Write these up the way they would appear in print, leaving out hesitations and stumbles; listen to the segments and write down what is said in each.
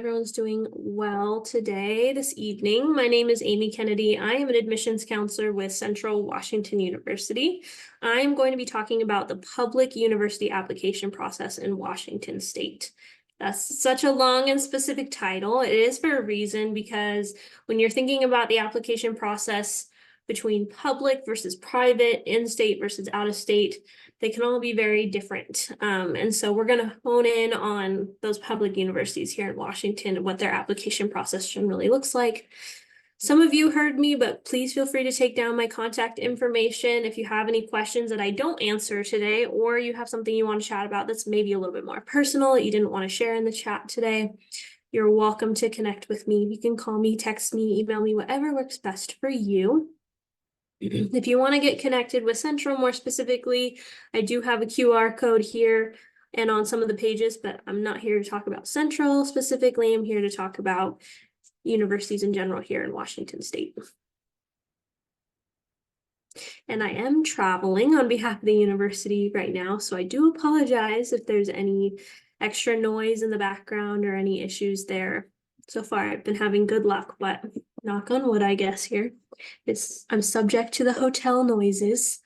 Everyone's doing well today, this evening. My name is Amy Kennedy. I am an admissions counselor with Central Washington University. I am going to be talking about the public university application process in Washington State. That's such a long and specific title. It is for a reason, because when you're thinking about the application process between public versus private, in-state versus out-of-state, they can all be very different. And so we're going to hone in on those public universities here in Washington and what their application process generally looks like. Some of you heard me, but please feel free to take down my contact information if you have any questions that I don't answer today, or you have something you want to chat about that's maybe a little bit more personal that you didn't want to share in the chat today. You're welcome to connect with me. You can call me, text me, email me, whatever works best for you. If you want to get connected with Central more specifically, I do have a QR code here and on some of the pages, but I'm not here to talk about Central specifically. I'm here to talk about universities in general here in Washington State. And I am traveling on behalf of the university right now, so I do apologize if there's any extra noise in the background or any issues there. So far, I've been having good luck, but knock on wood, I guess here. I'm subject to the hotel noises.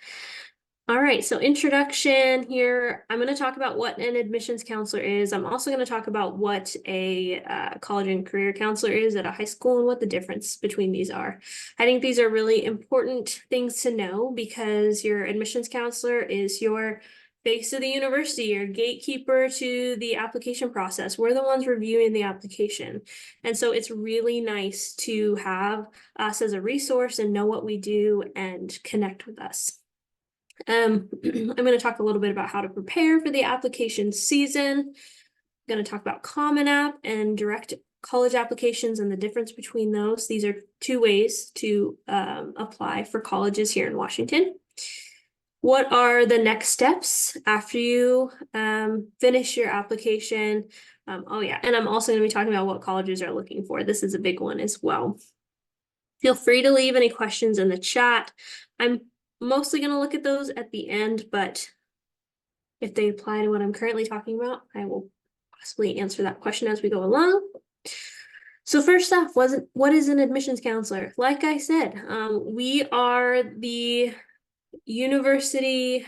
All right, so introduction here. I'm going to talk about what an admissions counselor is. I'm also going to talk about what a college and career counselor is at a high school and what the difference between these are. I think these are really important things to know, because your admissions counselor is your face of the university, your gatekeeper to the application process. We're the ones reviewing the application. And so it's really nice to have us as a resource and know what we do and connect with us. I'm going to talk a little bit about how to prepare for the application season. I'm going to talk about Common App and direct college applications and the difference between those. These are two ways to apply for colleges here in Washington. What are the next steps after you finish your application? Oh yeah, and I'm also going to be talking about what colleges are looking for. This is a big one as well. Feel free to leave any questions in the chat. I'm mostly going to look at those at the end, but if they apply to what I'm currently talking about, I will possibly answer that question as we go along. So first off, what is an admissions counselor? Like I said, we are the university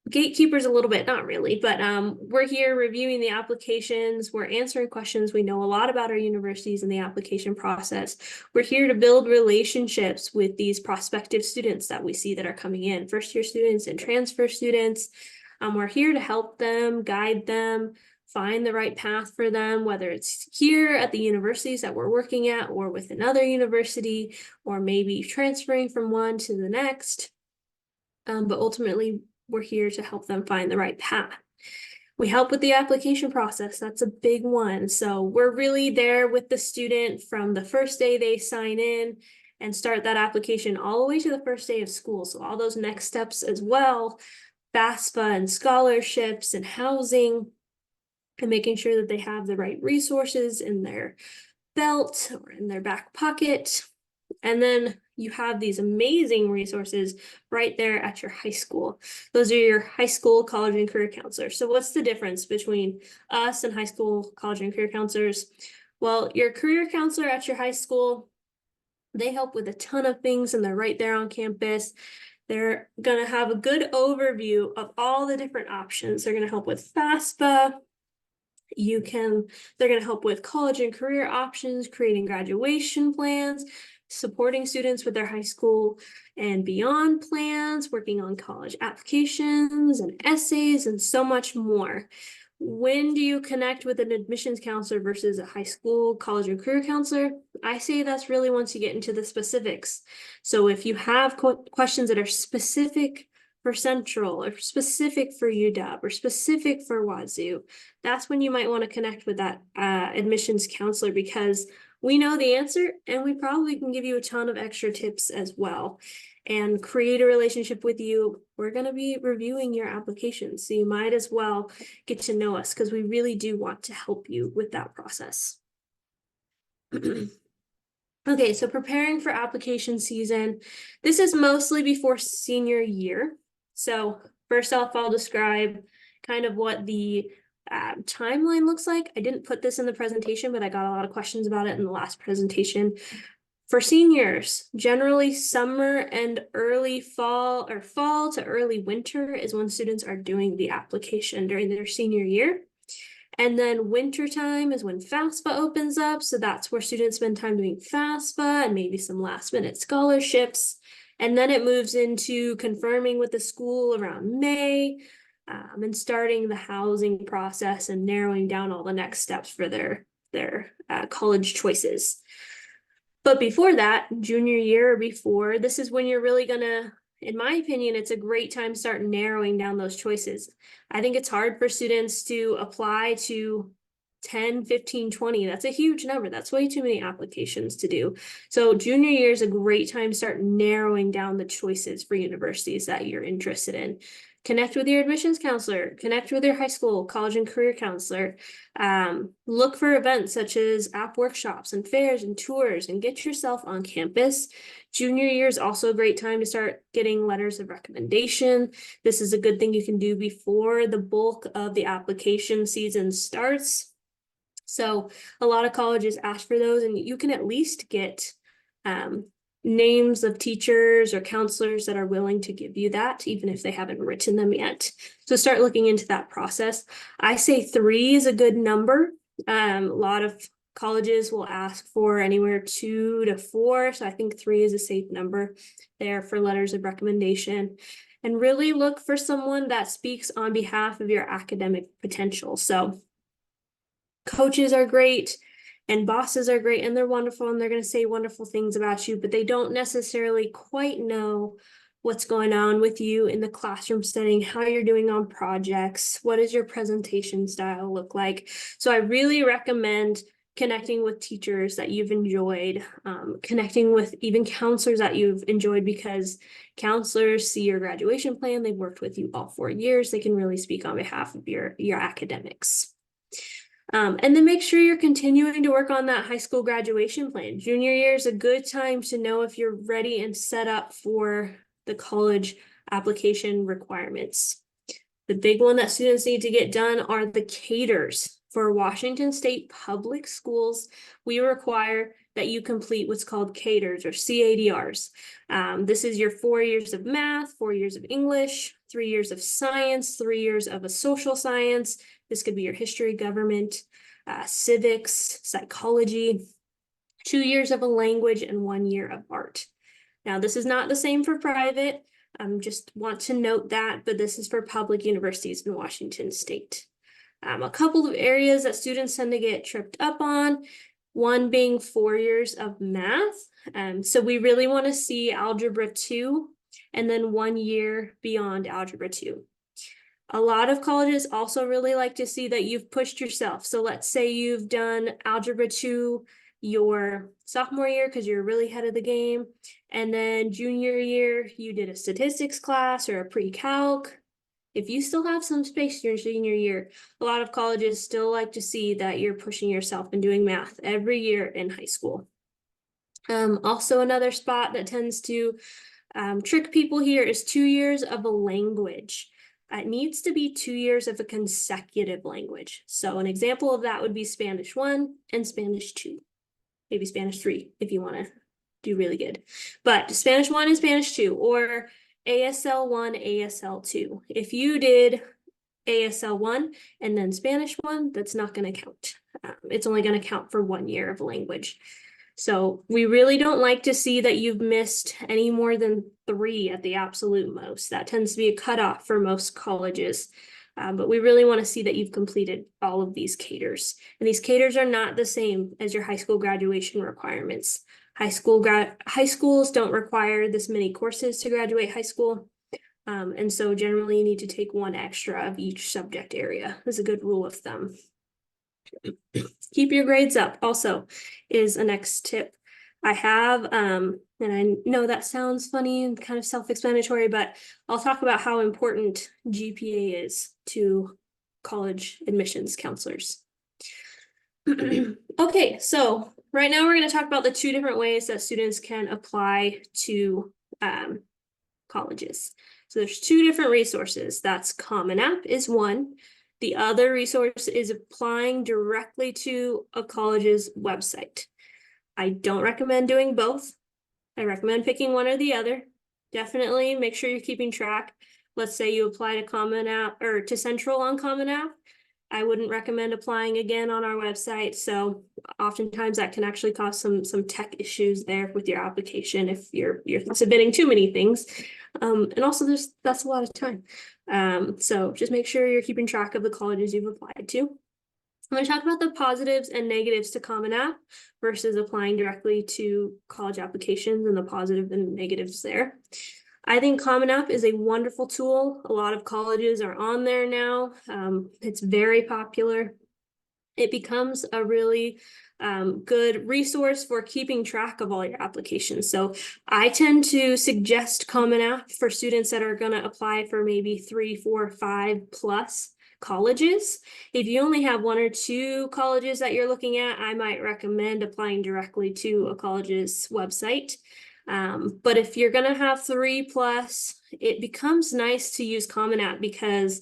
gatekeepers a little bit, not really, but we're here reviewing the applications. We're answering questions. We know a lot about our universities and the application process. We're here to build relationships with these prospective students that we see that are coming in, first-year students and transfer students. We're here to help them, guide them, find the right path for them, whether it's here at the universities that we're working at or with another university, or maybe transferring from one to the next. But ultimately, we're here to help them find the right path. We help with the application process. That's a big one. So we're really there with the student from the first day they sign in and start that application all the way to the first day of school. So all those next steps as well, FAFSA and scholarships and housing, and making sure that they have the right resources in their belt or in their back pocket. And then you have these amazing resources right there at your high school. Those are your high school, college, and career counselors. So what's the difference between us and high school, college, and career counselors? Well, your career counselor at your high school, they help with a ton of things, and they're right there on campus. They're going to have a good overview of all the different options. They're going to help with FAFSA. They're going to help with college and career options, creating graduation plans, supporting students with their high school and beyond plans, working on college applications and essays, and so much more. When do you connect with an admissions counselor versus a high school, college, and career counselor? I say that's really once you get into the specifics. So if you have questions that are specific for Central or specific for UW or specific for Wazoo, that's when you might want to connect with that admissions counselor, because we know the answer and we probably can give you a ton of extra tips as well and create a relationship with you. We're going to be reviewing your application, so you might as well get to know us, because we really do want to help you with that process. Okay, so preparing for application season. This is mostly before senior year. So first off, I'll describe kind of what the timeline looks like. I didn't put this in the presentation, but I got a lot of questions about it in the last presentation. For seniors, generally summer and early fall, or fall to early winter, is when students are doing the application during their senior year. And then winter time is when FAFSA opens up. So that's where students spend time doing FAFSA and maybe some last minute scholarships. And then it moves into confirming with the school around May, and starting the housing process and narrowing down all the next steps for their college choices. But before that, junior year or before, this is when you're really gonna, in my opinion, it's a great time to start narrowing down those choices. I think it's hard for students to apply to 10, 15, 20. That's a huge number. That's way too many applications to do. So junior year is a great time to start narrowing down the choices for universities that you're interested in. Connect with your admissions counselor, connect with your high school, college and career counselor. Look for events such as app workshops and fairs and tours, and get yourself on campus. Junior year is also a great time to start getting letters of recommendation. This is a good thing you can do before the bulk of the application season starts. So a lot of colleges ask for those, and you can at least get names of teachers or counselors that are willing to give you that, even if they haven't written them yet. So start looking into that process. I say 3 is a good number. A lot of colleges will ask for anywhere 2 to 4. So I think 3 is a safe number there for letters of recommendation. And really look for someone that speaks on behalf of your academic potential. So coaches are great. And bosses are great and they're wonderful and they're going to say wonderful things about you, but they don't necessarily quite know what's going on with you in the classroom setting, how you're doing on projects, what does your presentation style look like. So I really recommend connecting with teachers that you've enjoyed, connecting with even counselors that you've enjoyed, because counselors see your graduation plan. They've worked with you all 4 years. They can really speak on behalf of your academics. And then make sure you're continuing to work on that high school graduation plan. Junior year is a good time to know if you're ready and set up for the college application requirements. The big one that students need to get done are the CADRs. For Washington State Public Schools, we require that you complete what's called CADRs or CADRs. This is your 4 years of math, 4 years of English, 3 years of science, 3 years of a social science. This could be your history, government, civics, psychology, 2 years of a language, and 1 year of art. Now, this is not the same for private. Just want to note that, but this is for public universities in Washington State. A couple of areas that students tend to get tripped up on, one being 4 years of math. So we really want to see Algebra 2 and then 1 year beyond Algebra 2. A lot of colleges also really like to see that you've pushed yourself. So let's say you've done Algebra 2 your sophomore year because you're really ahead of the game. And then junior year, you did a statistics class or a pre-calc. If you still have some space your senior year, a lot of colleges still like to see that you're pushing yourself and doing math every year in high school. Also, another spot that tends to trick people here is 2 years of a language. It needs to be 2 years of a consecutive language. So an example of that would be Spanish 1 and Spanish 2. Maybe Spanish 3 if you want to do really good. But Spanish 1 and Spanish 2, or ASL 1, ASL 2. If you did ASL 1 and then Spanish 1, that's not going to count. It's only going to count for 1 year of language. So we really don't like to see that you've missed any more than 3 at the absolute most. That tends to be a cutoff for most colleges. But we really want to see that you've completed all of these CADRs. And these CADRs are not the same as your high school graduation requirements. High schools don't require this many courses to graduate high school. And so generally you need to take 1 extra of each subject area. That's a good rule of thumb. Keep your grades up also is a next tip. I have, and I know that sounds funny and kind of self-explanatory, but I'll talk about how important GPA is to college admissions counselors. Okay, so right now we're going to talk about the 2 different ways that students can apply to colleges. So there's 2 different resources. That's Common App is one, The other resource is applying directly to a college's website. I don't recommend doing both. I recommend picking one or the other. Definitely make sure you're keeping track. Let's say you apply to Common App or to Central on Common App. I wouldn't recommend applying again on our website. So oftentimes that can actually cause some tech issues there with your application if you're submitting too many things. And also that's a lot of time. So just make sure you're keeping track of the colleges you've applied to. I'm going to talk about the positives and negatives to Common App versus applying directly to college applications and the positive and negatives there. I think Common App is a wonderful tool. A lot of colleges are on there now. It's very popular. It becomes a really good resource for keeping track of all your applications. So I tend to suggest Common App for students that are going to apply for maybe 3, 4, 5 plus colleges. If you only have 1 or 2 colleges that you're looking at, I might recommend applying directly to a college's website. But if you're going to have 3 plus, it becomes nice to use Common App because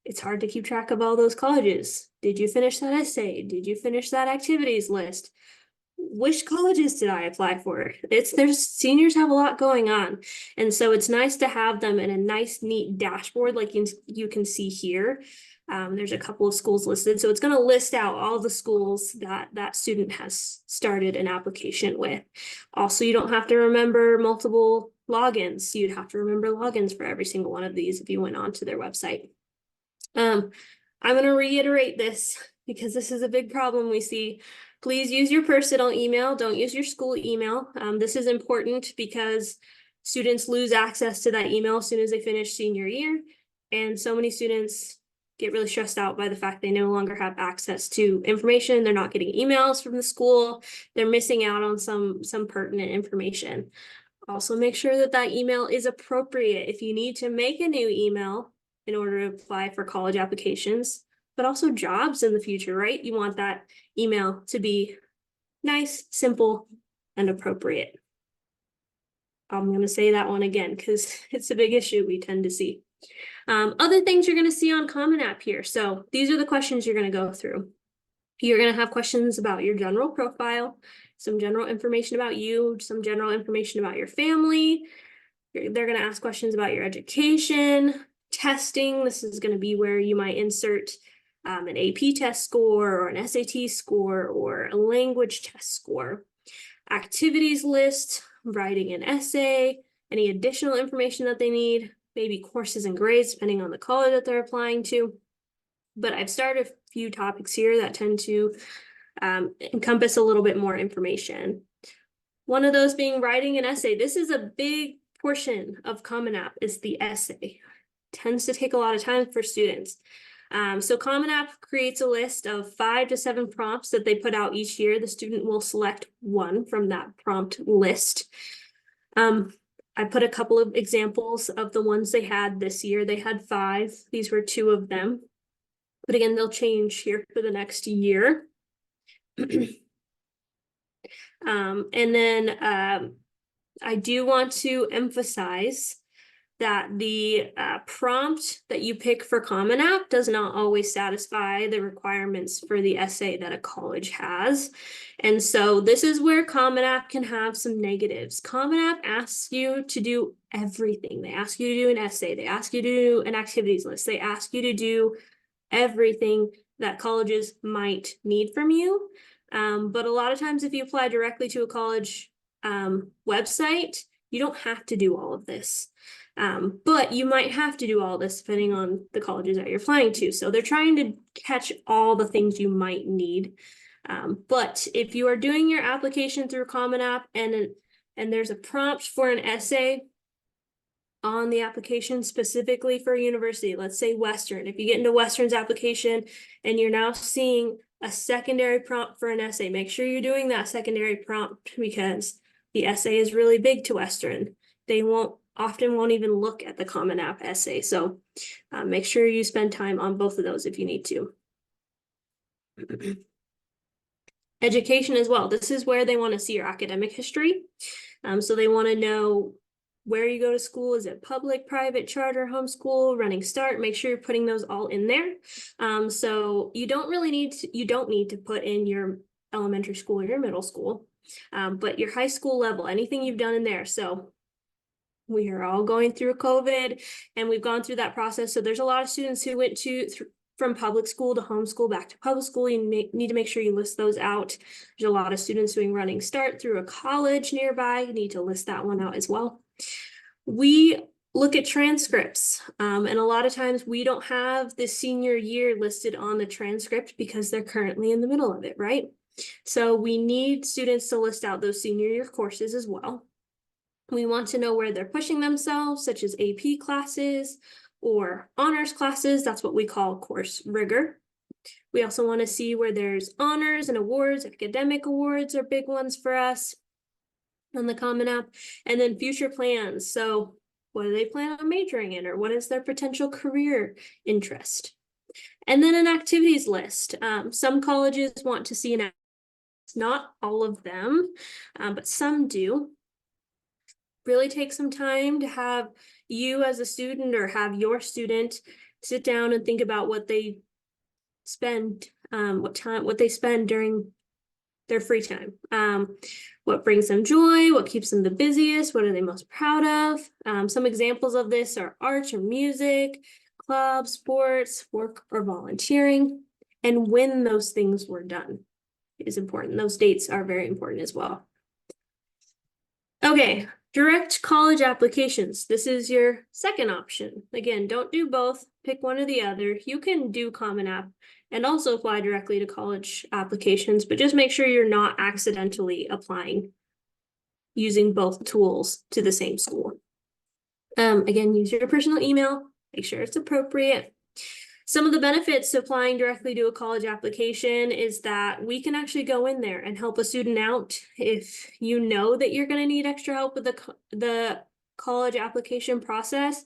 it's hard to keep track of all those colleges. Did you finish that essay? Did you finish that activities list? Which colleges did I apply for? There's seniors have a lot going on. And so it's nice to have them in a nice, neat dashboard like you can see here. There's a couple of schools listed. So it's going to list out all the schools that student has started an application with. Also, you don't have to remember multiple logins. You'd have to remember logins for every single one of these if you went onto their website. I'm going to reiterate this because this is a big problem we see. Please use your personal email. Don't use your school email. This is important because students lose access to that email as soon as they finish senior year. And so many students get really stressed out by the fact they no longer have access to information. They're not getting emails from the school. They're missing out on some pertinent information. Also, make sure that email is appropriate. If you need to make a new email in order to apply for college applications, but also jobs in the future, right? You want that email to be nice, simple, and appropriate. I'm going to say that one again because it's a big issue we tend to see. Other things you're going to see on Common App here. So these are the questions you're going to go through. You're going to have questions about your general profile, some general information about you, some general information about your family. They're going to ask questions about your education, testing. This is going to be where you might insert an AP test score or an SAT score or a language test score. Activities list, writing an essay, any additional information that they need, maybe courses and grades depending on the college that they're applying to. But I've started a few topics here that tend to encompass a little bit more information. One of those being writing an essay. This is a big portion of Common App is the essay. It tends to take a lot of time for students. So Common App creates a list of 5 to 7 prompts that they put out each year. The student will select one from that prompt list. I put a couple of examples of the ones they had this year. They had 5. These were 2 of them. But again, they'll change here for the next year. And then I do want to emphasize that the prompt that you pick for Common App does not always satisfy the requirements for the essay that a college has. And so this is where Common App can have some negatives. Common App asks you to do everything. They ask you to do an essay. They ask you to do an activities list. They ask you to do everything that colleges might need from you. But a lot of times if you apply directly to a college website, you don't have to do all of this. But you might have to do all this depending on the colleges that you're applying to. So they're trying to catch all the things you might need. But if you are doing your application through Common App and there's a prompt for an essay on the application specifically for a university, let's say Western. If you get into Western's application and you're now seeing a secondary prompt for an essay, make sure you're doing that secondary prompt because the essay is really big to Western. They often won't even look at the Common App essay. So make sure you spend time on both of those if you need to. Education as well. This is where they want to see your academic history. So they want to know where you go to school. Is it public, private, charter, homeschool, running start? Make sure you're putting those all in there. So you don't need to put in your elementary school or your middle school, but your high school level, anything you've done in there. So we are all going through COVID and we've gone through that process. So there's a lot of students who went from public school to homeschool back to public school. You need to make sure you list those out. There's a lot of students doing running start through a college nearby. You need to list that one out as well. We look at transcripts, and a lot of times we don't have the senior year listed on the transcript because they're currently in the middle of it, right? So we need students to list out those senior year courses as well. We want to know where they're pushing themselves, such as AP classes or honors classes. That's what we call course rigor. We also want to see where there's honors and awards. Academic awards are big ones for us on the Common App. And then future plans. So what do they plan on majoring in, or what is their potential career interest? And then an activities list. Some colleges want to see an, not all of them, but some do. Really take some time to have you as a student or have your student sit down and think about what they spend, what they spend during their free time. What brings them joy, what keeps them the busiest, what are they most proud of? Some examples of this are art or music, clubs, sports, work or volunteering, and when those things were done is important. Those dates are very important as well. Okay, direct college applications. This is your second option. Again, don't do both, pick one or the other. You can do Common App and also apply directly to college applications, but just make sure you're not accidentally applying using both tools to the same school. Again, use your personal email, make sure it's appropriate. Some of the benefits to applying directly to a college application is that we can actually go in there and help a student out. If you know that you're going to need extra help with the college application process,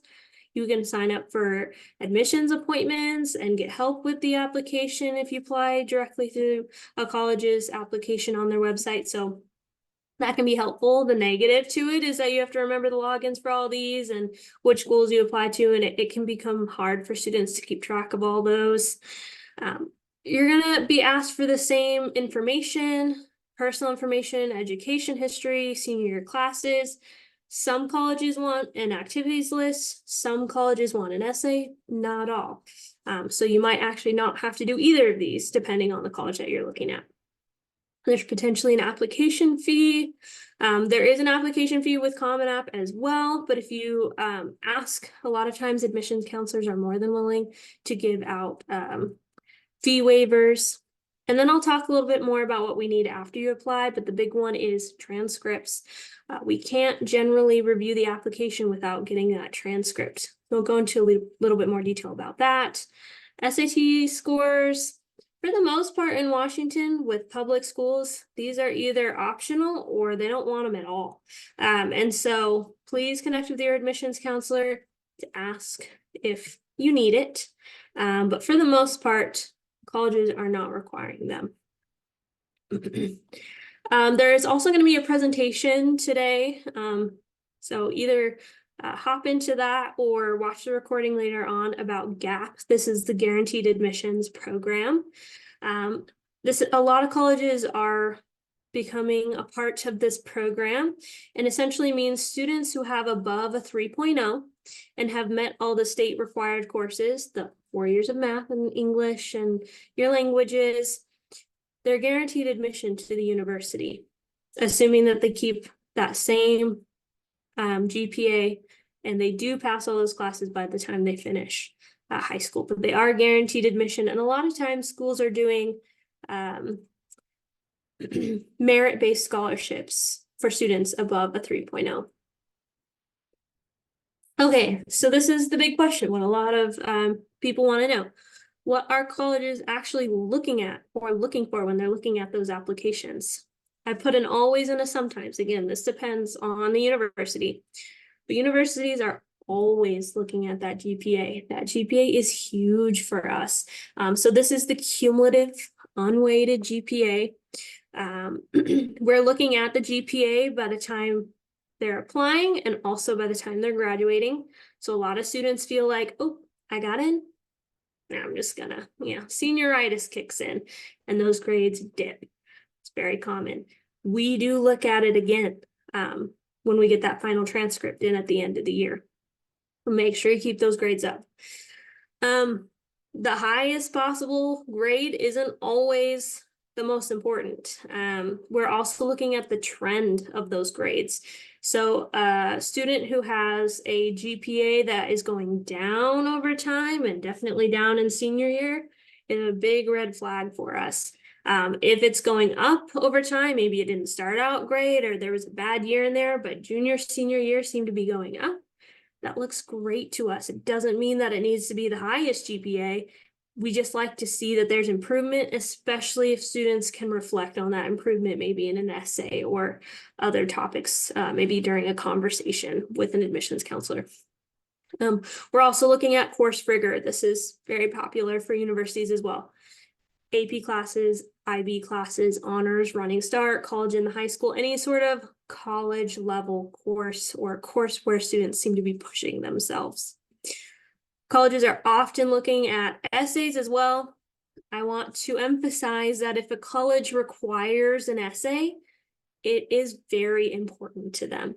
you can sign up for admissions appointments and get help with the application if you apply directly through a college's application on their website. So that can be helpful. The negative to it is that you have to remember the logins for all these and which schools you apply to, and it can become hard for students to keep track of all those. You're gonna be asked for the same information, personal information, education history, senior year classes. Some colleges want an activities list, some colleges want an essay, not all. So you might actually not have to do either of these depending on the college that you're looking at. There's potentially an application fee. There is an application fee with Common App as well, but if you ask, a lot of times admissions counselors are more than willing to give out fee waivers. And then I'll talk a little bit more about what we need after you apply, but the big one is transcripts. We can't generally review the application without getting that transcript. We'll go into a little bit more detail about that. SAT scores. For the most part in Washington with public schools, these are either optional or they don't want them at all. And so please connect with your admissions counselor to ask if you need it. But for the most part, colleges are not requiring them. There is also going to be a presentation today. So either hop into that or watch the recording later on about GAP. This is the Guaranteed Admissions Program. A lot of colleges are becoming a part of this program, and essentially means students who have above a 3.0 and have met all the state required courses, the 4 years of math and English and your languages, they're guaranteed admission to the university, assuming that they keep that same GPA and they do pass all those classes by the time they finish high school, but they are guaranteed admission. And a lot of times schools are doing merit-based scholarships for students above a 3.0. Okay, so this is the big question, what a lot of people want to know. What are colleges actually looking at or looking for when they're looking at those applications? I put an always and a sometimes. Again, this depends on the university. But universities are always looking at that GPA. That GPA is huge for us. So this is the cumulative unweighted GPA. We're looking at the GPA by the time they're applying and also by the time they're graduating. So a lot of students feel like, oh, I got in. Now I'm just gonna, senioritis kicks in and those grades dip. It's very common. We do look at it again when we get that final transcript in at the end of the year. Make sure you keep those grades up. The highest possible grade isn't always the most important. We're also looking at the trend of those grades. So a student who has a GPA that is going down over time and definitely down in senior year is a big red flag for us. If it's going up over time, maybe it didn't start out great or there was a bad year in there, but junior, senior year seem to be going up. That looks great to us. It doesn't mean that it needs to be the highest GPA. We just like to see that there's improvement, especially if students can reflect on that improvement, maybe in an essay or other topics, maybe during a conversation with an admissions counselor. We're also looking at course rigor. This is very popular for universities as well. AP classes, IB classes, honors, running start, college and high school, any sort of college level course or course where students seem to be pushing themselves. Colleges are often looking at essays as well. I want to emphasize that if a college requires an essay, it is very important to them.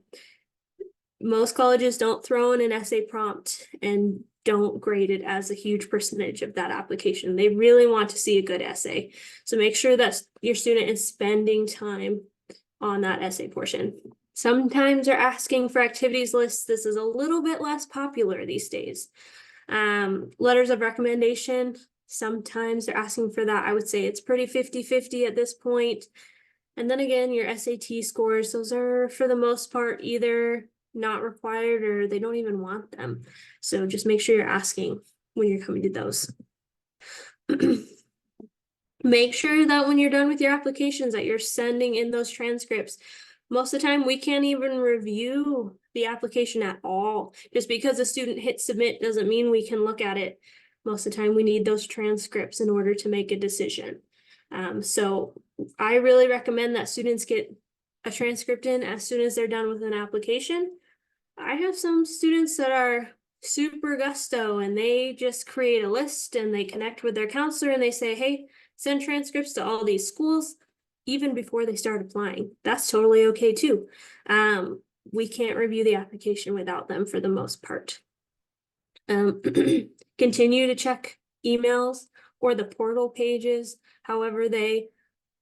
Most colleges don't throw in an essay prompt and don't grade it as a huge percentage of that application. They really want to see a good essay. So make sure that your student is spending time on that essay portion. Sometimes they're asking for activities lists. This is a little bit less popular these days. Letters of recommendation, sometimes they're asking for that. I would say it's pretty 50-50 at this point. And then again, your SAT scores, those are for the most part either not required or they don't even want them. So just make sure you're asking when you're coming to those. Make sure that when you're done with your applications that you're sending in those transcripts. Most of the time, we can't even review the application at all. Just because a student hit submit doesn't mean we can look at it. Most of the time, we need those transcripts in order to make a decision. So I really recommend that students get a transcript in as soon as they're done with an application. I have some students that are super gusto and they just create a list and they connect with their counselor and they say, hey, send transcripts to all these schools even before they start applying. That's totally okay too. We can't review the application without them for the most part. Continue to check emails or the portal pages, however they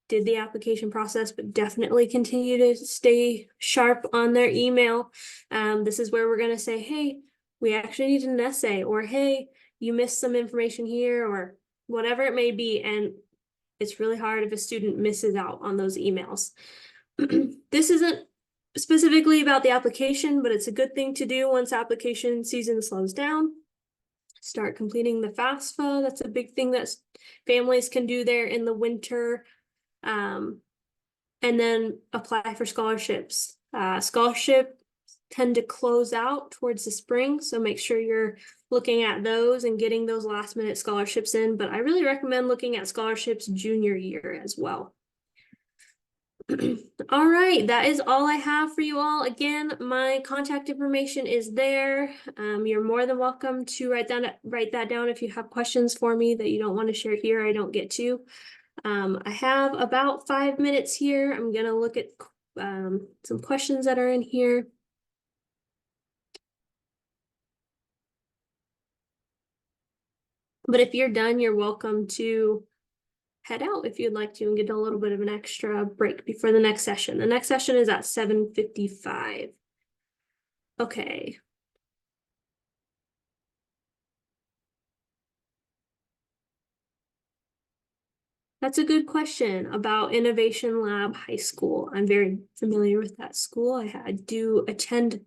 did the application process, but definitely continue to stay sharp on their email. This is where we're going to say, hey, we actually need an essay, or hey, you missed some information here, or whatever it may be. And it's really hard if a student misses out on those emails. This isn't specifically about the application, but it's a good thing to do once application season slows down. Start completing the FAFSA. That's a big thing that families can do there in the winter. And then apply for scholarships. Scholarships tend to close out towards the spring, so make sure you're looking at those and getting those last minute scholarships in, but I really recommend looking at scholarships junior year as well. All right, that is all I have for you all. Again, my contact information is there. You're more than welcome to write that down if you have questions for me that you don't want to share here, I don't get to. I have about 5 minutes here. I'm gonna look at some questions that are in here. But if you're done, you're welcome to head out if you'd like to and get a little bit of an extra break before the next session. The next session is at 7:55. Okay. That's a good question about Innovation Lab High School. I'm very familiar with that school. I do attend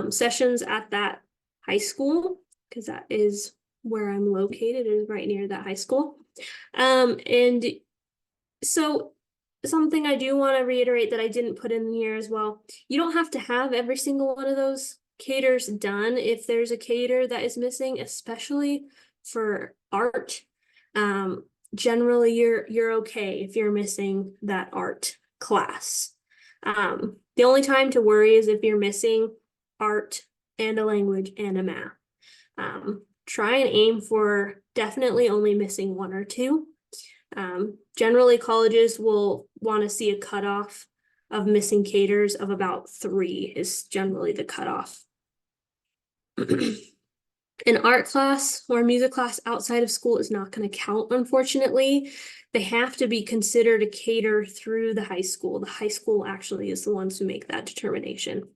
sessions at that high school because that is where I'm located, is right near that high school. And so something I do want to reiterate that I didn't put in here as well. You don't have to have every single one of those caters done if there's a cater that is missing, especially for art. Generally you're okay if you're missing that art class. The only time to worry is if you're missing art and a language and a math. Try and aim for definitely only missing one or two. Generally, colleges will want to see a cutoff of missing caters of about 3 is generally the cutoff. An art class or music class outside of school is not going to count, unfortunately. They have to be considered a cater through the high school. The high school actually is the ones who make that determination.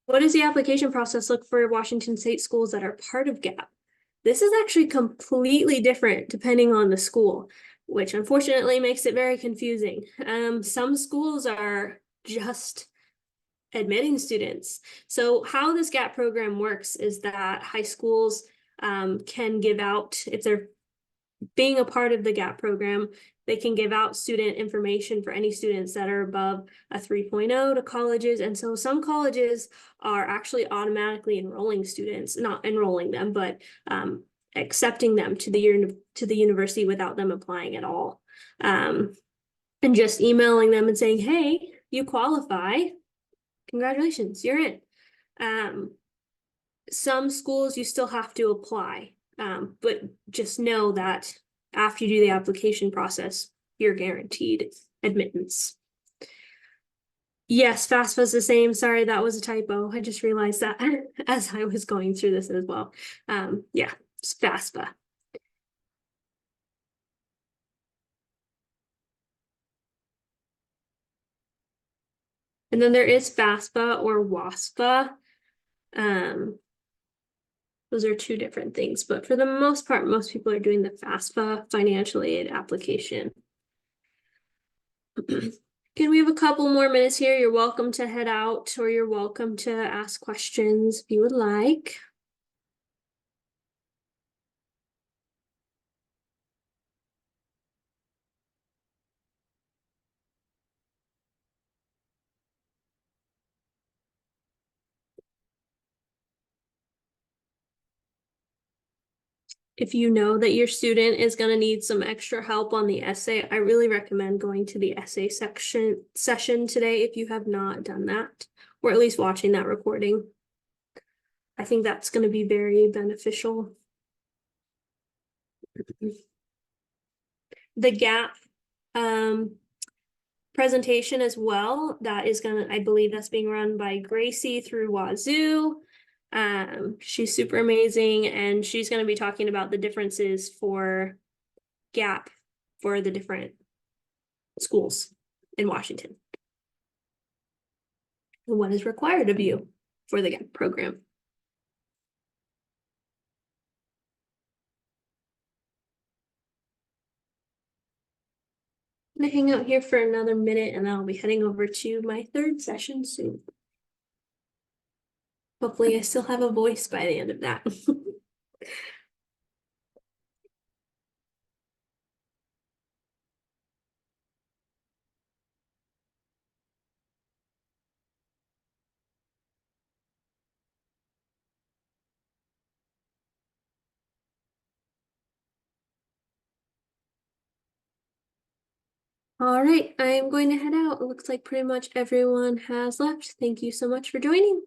What does the application process look for Washington State schools that are part of GAP? This is actually completely different depending on the school, which unfortunately makes it very confusing. Some schools are just admitting students. So how this GAP program works is that high schools can give out, if they're being a part of the GAP program, they can give out student information for any students that are above a 3.0 to colleges. And so some colleges are actually automatically enrolling students, not enrolling them, but accepting them to the university without them applying at all. And just emailing them and saying, hey, you qualify. Congratulations, you're in. Some schools you still have to apply, but just know that after you do the application process, you're guaranteed admittance. Yes, FAFSA is the same. Sorry, that was a typo. I just realized that as I was going through this as well. Yeah, it's FAFSA. And then there is FAFSA or WASPA. Those are 2 different things, but for the most part, most people are doing the FAFSA financial aid application. Can we have a couple more minutes here? You're welcome to head out or you're welcome to ask questions if you would like. If you know that your student is going to need some extra help on the essay, I really recommend going to the essay session today if you have not done that, or at least watching that recording. I think that's going to be very beneficial. The GAP presentation as well, that is gonna, I believe that's being run by Gracie through Wazoo. She's super amazing, and she's going to be talking about the differences for GAP for the different schools in Washington and what is required of you for the GAP program. I'm gonna hang out here for another minute and I'll be heading over to my 3rd session soon. Hopefully I still have a voice by the end of that. All right, I am going to head out. It looks like pretty much everyone has left. Thank you so much for joining.